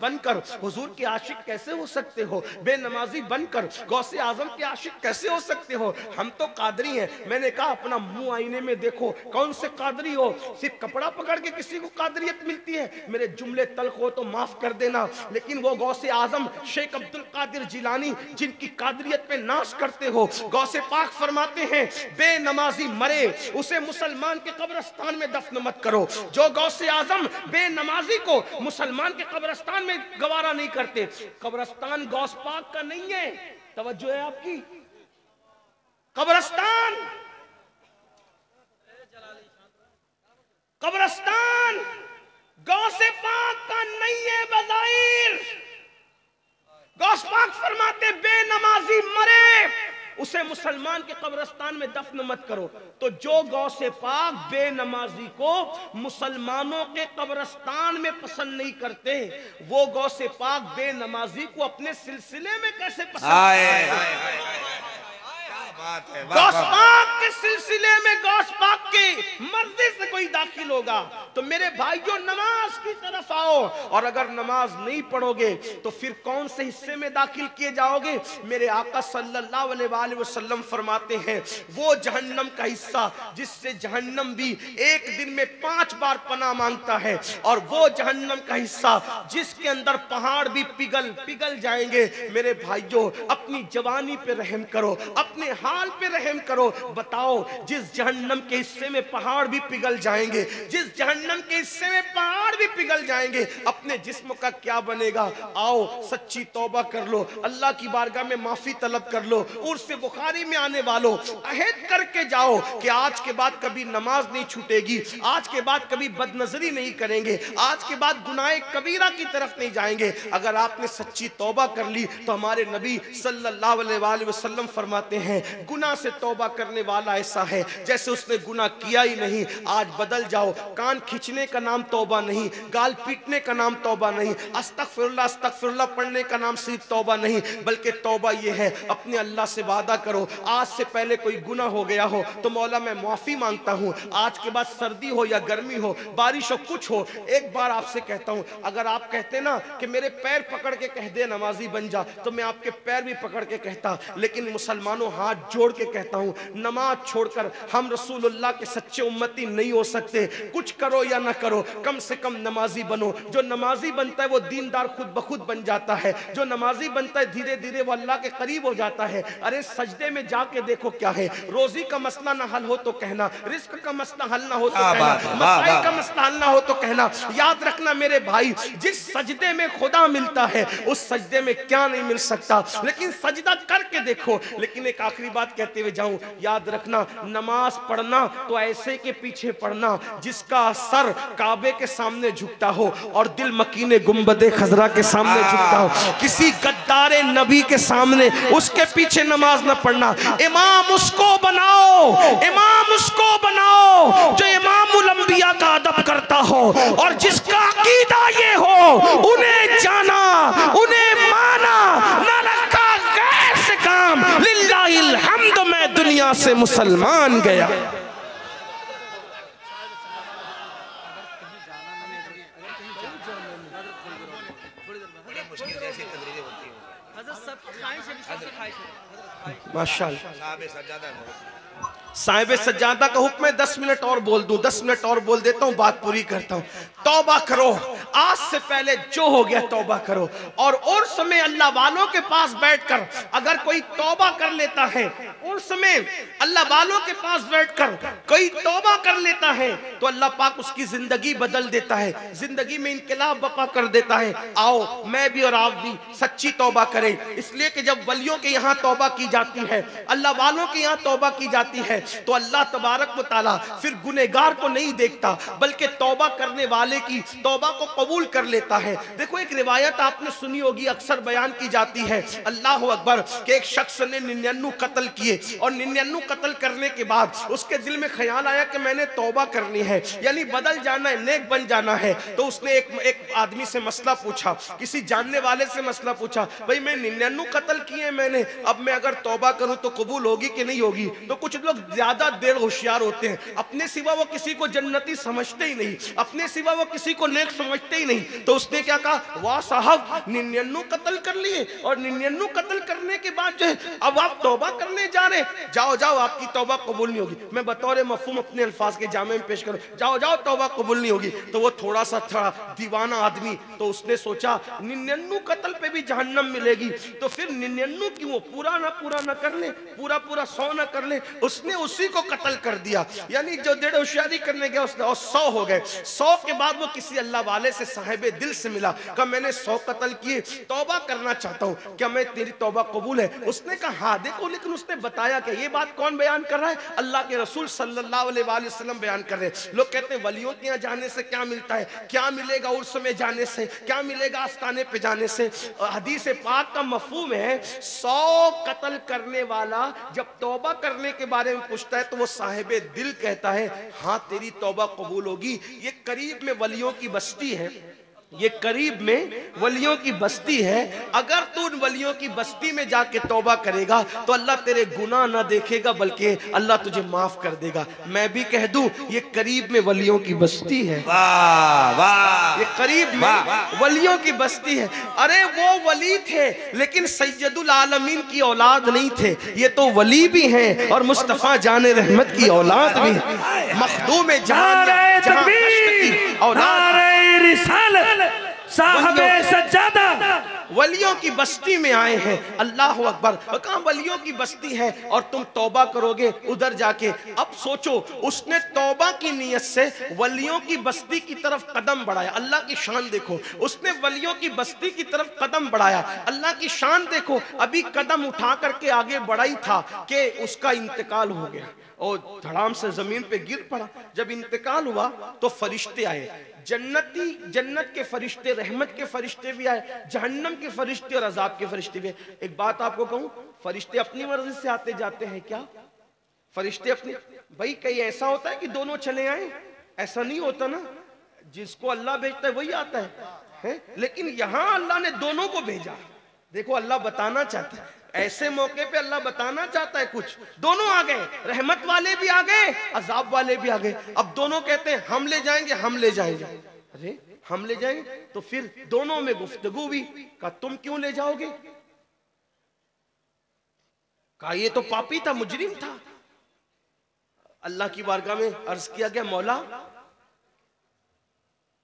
बनकर हुजूर के आशिक कैसे हो सकते हो? बेनमाजी बनकर गौसे आजम के आशिक कैसे हो सकते हो? हम तो कादरी हैं। मैंने कहा अपना मुंह आईने में देखो, कौन से कादरी हो? सिर्फ कपड़ा पकड़ के किसी को कादरियत मिलती है? मेरे जुमले तल्ख हो तो माफ कर देना, लेकिन वो गौसे आजम शेख अब्दुल कादिर जिलानी जिनकी कादरियत पे नाश करते हो, गौसे पाक फरमाते हैं बेनमाजी मरे उसे मुसलमान के कब्रिस्तान में दफन मत करो। जो गौसे आजम बेनमाजी को मुसलमान के कब्रिस्तान में गवारा नहीं करते, कब्रिस्तान गौस पाक का नहीं है। तवज्जो है आपकी? कब्रिस्तान गौसे पाक का नहीं है बज़ाहिर। गौस पाक फरमाते बेनमाजी मरे उसे मुसलमान के कब्रिस्तान में दफन मत करो। तो जो गौसे पाक बेनमाजी को मुसलमानों के कब्रिस्तान में पसंद नहीं करते, वो गौसे पाक बेनमाजी को अपने सिलसिले में कैसे पसंद करते? गौस पाक के सिलसिले में गौस पाक की मर्जी से कोई दाखिल होगा तो मेरे भाइयों नमाज की तरफ आओ, और अगर नमाज नहीं पढ़ोगे तो फिर कौन से हिस्से में दाखिल किए जाओगे? मेरे आका सल्लल्लाहु अलैहि वसल्लम फरमाते हैं वो जहन्नम का हिस्सा जिससे जहन्नम भी एक दिन में 5 बार पनाह मांगता है, और वो जहन्नम का हिस्सा जिसके अंदर पहाड़ भी पिघल जाएंगे। मेरे भाइयों अपनी जवानी पे रहम करो, अपने हाल पे रहम करो। बताओ जिस जहन्नम के हिस्से में पहाड़ भी पिघल जाएंगे, जिस जहन्नम के हिस्से में पहाड़ भी पिघल जाएंगे, अपने जिस्म का क्या बनेगा? आओ सच्ची तौबा कर लो, अल्लाह की बारगाह में माफी तलब कर लो। उर्स बुखारी में आने वालों अहद करके जाओ कि आज के बाद कभी नमाज नहीं छूटेगी, आज के बाद कभी बदनजरी नहीं करेंगे, आज के बाद गुनाह कबीरा की तरफ नहीं जाएंगे। अगर आपने सच्ची तौबा कर ली तो हमारे नबी सल्लल्लाहु अलैहि वसल्लम फरमाते हैं गुनाह से तौबा करने वाला ऐसा है जैसे उसने गुनाह किया ही नहीं। आज बदल जाओ, कान खींचने का नाम तौबा नहीं, गाल पीटने का नाम तौबा नहीं, अस्तगफिरुल्लाह अस्तगफिरुल्लाह पढ़ने का नाम सिर्फ तौबा नहीं, बल्कि तौबा ये है अपने अल्लाह से वादा करो आज से पहले कोई गुनाह हो गया हो तो मौला मैं माफी मांगता हूँ। आज के बाद सर्दी हो या गर्मी हो, बारिश हो, कुछ हो, एक बार आपसे कहता हूँ, अगर आप कहते ना कि मेरे पैर पकड़ के कह दे नमाजी बन जा, तो मैं आपके पैर भी पकड़ के कहता। लेकिन मुसलमानों हाथ जोड़ के कहता हूं नमाज छोड़कर हम रसूलुल्लाह के सच्चे उम्मती नहीं हो सकते। कुछ करो या ना करो, कम से कम नमाजी बनो। जो नमाजी बनता है वो दीनदार खुद ब खुद बन जाता है। जो नमाजी बनता है धीरे धीरे वो अल्लाह के करीब हो जाता है। अरे सजदे में जाके देखो क्या है, रोजी का मसला ना हल हो तो कहना, रिस्क का मसला हल ना हो तो कहना, मसाइल का मसला हल ना हो तो कहना। याद रखना मेरे भाई, जिस सजदे में खुदा मिलता है उस सजदे में क्या नहीं मिल सकता, लेकिन सजदा करके देखो। लेकिन एक आखिरी बात कहते हुए जाऊं, याद रखना नमाज पढ़ना तो ऐसे के पीछे पढ़ना जिसका सर काबे के सामने झुकता हो और दिल मकीने गुंबदे खजरा के सामने झुकता हो। किसी गद्दारे नबी के सामने उसके पीछे नमाज न पढ़ना। इमाम उसको बनाओ, इमाम उसको बनाओ जो इमामुल अंबिया का अदब करता हो और जिसका अकीदा ये हो उन्हें जाना, उन्हें माना, न रखा गैर से काम। लिल्लाहिल हम्द, मैं दुनिया से मुसलमान गया। माशाअल्लाह। साहिब सज्जादा का हुक्म है 10 मिनट और बोल दूं, 10 मिनट और बोल देता हूं, बात पूरी करता हूं। तौबा करो, आज से पहले जो हो गया तौबा करो। और उर्स में अल्लाह वालों के पास बैठकर अगर कोई तौबा कर लेता है, उर्स में अल्लाह वालों के पास बैठकर कोई तौबा कर लेता है तो अल्लाह पाक उसकी जिंदगी बदल देता है, जिंदगी में इनकलाब बपा कर देता है। आओ मैं भी और आप भी सच्ची तौबा करें, इसलिए कि जब वलियों के यहाँ तौबा की जाती है, अल्लाह वालों के यहाँ तौबा की जाती है तो अल्लाह तबारक व तआला फिर गुनहगार को नहीं देखता बल्कि तौबा करने वाले की तौबा को कबूल कर लेता है। देखो एक रिवायत आपने सुनी होगी, अक्सर बयान की जाती है, अल्लाह अकबर, कि एक शख्स ने 99 कत्ल किए और 99 कत्ल करने के बाद उसके दिल में ख्याल आया कि मैंने तौबा करनी है, यानी बदल जाना है, नेक बन जाना है। तो उसने एक आदमी से मसला पूछा, किसी जानने वाले से मसला पूछा, भाई मैं 99 कत्ल किए मैंने, अब मैं अगर तौबा करूं तो कबूल होगी कि नहीं होगी? तो कुछ लोग ज्यादा देर होशियार होते हैं, अपने सिवा वो किसी को जन्नती समझते ही नहीं, अपने सिवा वो किसी को नेक समझते ही नहीं। तो उसने क्या कहा, वाह साहब 99 कत्ल कर लिए, और 99 कत्ल करने के बाद जो है अब आप तौबा करने जा रहे, जाओ जाओ आपकी तौबा कबूल नहीं होगी। मैं बतौर मफहूम अपने अल्फाज के जामे में पेश करूं, जाओ जाओ तौबा कबूल नहीं होगी। तो वो थोड़ा सा था दीवाना आदमी, तो उसने सोचा 99 कत्ल पे भी जहन्नम मिलेगी, तो फिर 99 क्यों, पूरा ना कर ले, पूरा 100 ना कर ले। उसने उसी को कत्ल कर दिया, यानी जो डेढ़ होशियारी करने गया उसने, और 100 हो गए। 100 के बाद वो किसी अल्लाह वाले से साहिबे दिल से मिला, कहा मैंने 100 कत्ल किए, तौबा करना चाहता हूँ, क्या मैं तेरी तौबा कबूल है? उसने कहा हाँ। देखो लेकिन उसने बताया कि ये बात कौन बयान कर रहा है? अल्लाह के रसूल सल्लल्लाहु अलैहि वसल्लम बयान कर रहे हैं। लोग कहते हैं वलियों के यहाँ जाने से क्या मिलता है, क्या मिलेगा उर्स में जाने से, क्या मिलेगा आस्ताने पे जाने से? हदीस पाक का मफहूम है 100 कत्ल करने वाला जब तौबा करने के बारे में पूछता है तो वो साहिबे दिल कहता है हाँ तेरी तौबा कबूल होगी। ये करीब में वलियों की बस्ती है, ये करीब में वलियों की बस्ती है। अगर तू उन वलियों की बस्ती में जाके तौबा करेगा तो अल्लाह तेरे गुनाह ना देखेगा बल्कि अल्लाह तुझे माफ कर देगा। मैं भी कह दूं ये करीब में वलियों की बस्ती है। वाह वाह, ये करीब में वलियों की बस्ती है। अरे वो वली थे लेकिन सैयदुल आलमीन की औलाद नहीं थे, ये तो वली भी हैं और मुस्तफा जाने रहमत की औलाद भी है। मखदूम जान की औलाद साहबे सज्जादा वलियों की बस्ती में आए हैं। अल्लाह अकबर। कहाँ वलियों की बस्ती है और तुम तौबा करोगे उधर जाके। अब सोचो उसने तौबा की नीयत से वलियों की बस्ती की तरफ कदम बढ़ाया। अल्लाह की शान देखो, उसने वलियों की बस्ती की तरफ कदम बढ़ाया। अल्लाह की शान देखो, अभी कदम उठा करके आगे बढ़ा ही था कि उसका इंतकाल हो गया और धड़ाम से जमीन पे गिर पड़ा। जब इंतकाल हुआ तो फरिश्ते आए, जन्नत के फरिश्ते, रहमत के फरिश्ते भी आए, जहन्नम के फरिश्ते और अजाब के फरिश्ते भी आए। एक बात आपको कहूं, फरिश्ते अपनी मर्जी से आते जाते हैं क्या? फरिश्ते अपनी, भाई कहीं ऐसा होता है कि दोनों चले आए? ऐसा नहीं होता ना, जिसको अल्लाह भेजता है वही आता है? लेकिन यहां अल्लाह ने दोनों को भेजा। देखो अल्लाह बताना चाहता है, ऐसे मौके पे अल्लाह बताना चाहता है कुछ। दोनों आ गए, रहमत वाले भी आ गए, अजाब वाले भी आ गए। अब दोनों कहते हैं हम ले जाएंगे, हम ले जाएंगे। अरे हम ले जाएंगे, तो फिर दोनों में गुफ्तगू भी। कहा तुम क्यों ले जाओगे? कहा ये तो पापी था, मुजरिम था। अल्लाह की बारगाह में अर्ज किया गया मौला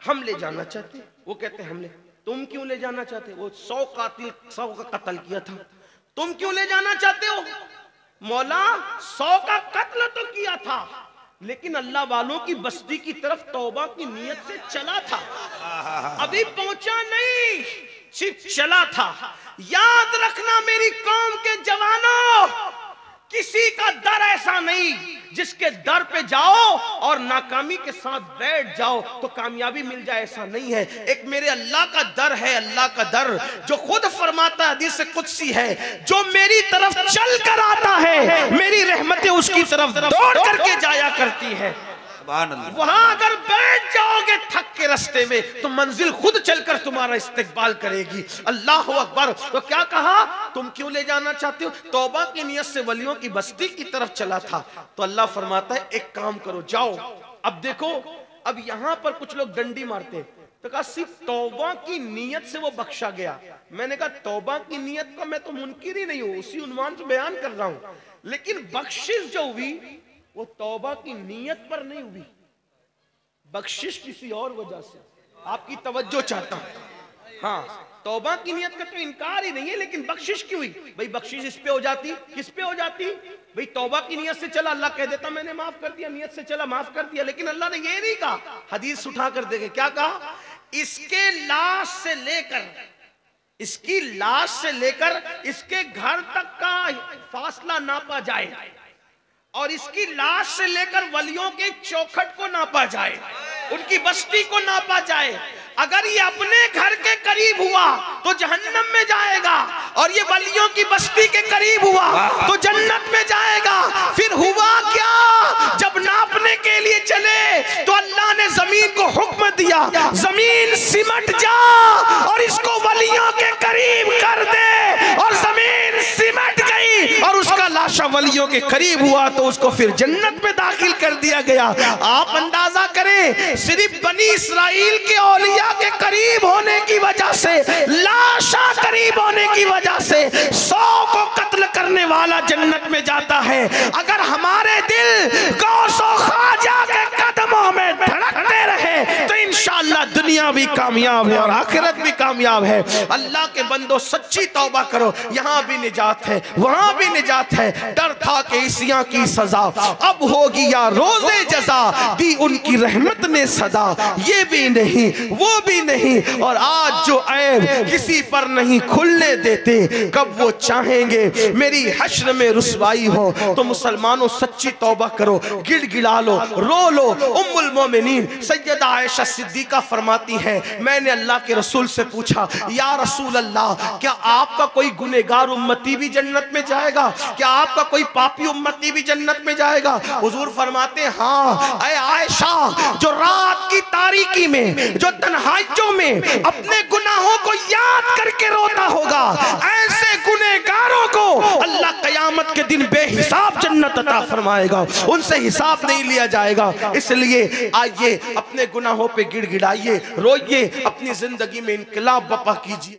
हम ले जाना चाहते। वो कहते हैं हम ले। तुम क्यों ले जाना चाहते? वो 100 कातिल 100 का कत्ल किया था, तुम क्यों ले जाना चाहते हो? मौला 100 का कत्ल तो किया था लेकिन अल्लाह वालों की बस्ती की तरफ तौबा की नीयत से चला था, अभी पहुंचा नहीं, सिर्फ चला था। याद रखना मेरी कौम के जवानों, किसी का दर ऐसा नहीं जिसके दर पे जाओ और नाकामी के साथ बैठ जाओ तो कामयाबी मिल जाए, ऐसा नहीं है। एक मेरे अल्लाह का दर है, अल्लाह का दर जो खुद फरमाता है, हदीस कुदसी है, जो मेरी तरफ चल कर आता है मेरी रहमतें उसकी तरफ दौड़ करके जाया करती है। वहां अगर बैठ जाओगे थक के रास्ते में तो मंजिल खुद चलकर तुम्हारा इस्तेकबाल करेगी। अल्लाह अकबर। तो क्या कहा, तुम क्यों ले जाना चाहते हो? तौबा की नियत से वलियों की बस्ती की तरफ चला था। तो अल्लाह फरमाता है एक काम करो, जाओ। अब देखो, अब यहां पर कुछ लोग डंडी मारते, तो कहा सिर्फ तौबा की नियत से वो बख्शा गया। मैंने कहा तौबा की नियत का मैं तो मुनकिर ही नहीं हूं, उसी उन्वान से बयान कर रहा हूं, लेकिन बख्शिश जो हुई वो तौबा की नीयत पर नहीं हुई, बख्शिश किसी और वजह से। आपकी तवज्जो चाहता हूं। हाँ, तौबा की नियत का तो इनकार ही नहीं है, लेकिन बख्शिश क्यों हुई? भाई बख्शिश इस पे हो जाती, किस पे हो जाती? भाई तौबा की नियत से चला, अल्लाह कह देता मैंने माफ कर दिया, नियत से चला माफ कर दिया। लेकिन अल्लाह ने ये नहीं कहा, हदीस उठा कर देखे क्या कहा, इसके लाश से लेकर, इसकी लाश से लेकर इसके घर तक का फासला नापा जाए और इसकी लाश से लेकर वलियों के चौखट को नापा जाए, उनकी बस्ती को नापा जाए। अगर ये अपने घर के करीब हुआ तो जहन्नम में जाएगा, और ये वलियों की बस्ती के करीब हुआ तो जन्नत में जाएगा। फिर हुआ क्या, जब नापने के लिए चले तो अल्लाह ने जमीन को हुक्म दिया, जमीन सिमट जा और इसको वलियों के करीब कर दे, और जमीन सिमट गई और उसका लाशा वलियों के करीब हुआ तो उसको फिर जन्नत में दाखिल कर दिया गया। आप अंदाजा करें, सिर्फ बनी इस्राइल के औलिया के करीब होने की वजह से, लाशा करीब होने की वजह से 100 को कत्ल करने वाला जन्नत में जाता है। अगर हमारे दिल गौसो ख्वाजा के कदमों में धड़कते रहे तो इंशाअल्लाह दुनिया भी कामयाब है और आखिरत भी कामयाब है। अल्लाह के बंदो सच्ची तौबा करो, यहाँ भी निजात है, वहाँ भी निजात है। डर था कि इसियां की सजा अब होगी या रोजे जजा, दी उनकी रहमत ने सदा, ये भी नहीं वो भी नहीं। और आज जो ऐब किसी पर नहीं खुलने देते, कब वो चाहेंगे मेरी हश्र में रुसवाई हो। तो मुसलमानों सच्ची तौबा करो, गिड़गिड़ा लो, रो लो। उम्मुल मोमिनीन सैयदा आयशा सिद्दीका फरमाती है, मैंने अल्लाह के रसूल से पूछा, या रसूल अल्लाह, क्या आपका कोई गुनहगार उम्मती भी जन्नत में जाएगा? क्या आपका कोई पापी उम्मती भी जन्नत में जाएगा? हुजूर फरमाते हैं, हाँ ऐ आयशा, जो रात की तारीकी में, जो तन्हाइयों में अपने गुनाहों को याद करके रोता होगा, ऐसे गुनहगारों को अल्लाह कयामत के दिन बेहिसाब जन्नत अता फरमाएगा, उनसे हिसाब नहीं लिया जाएगा। इसलिए आइए अपने गुनाहों पे गिड़गिड़ाइए, रोइए, अपनी जिंदगी में इनकलाब बपा कीजिए।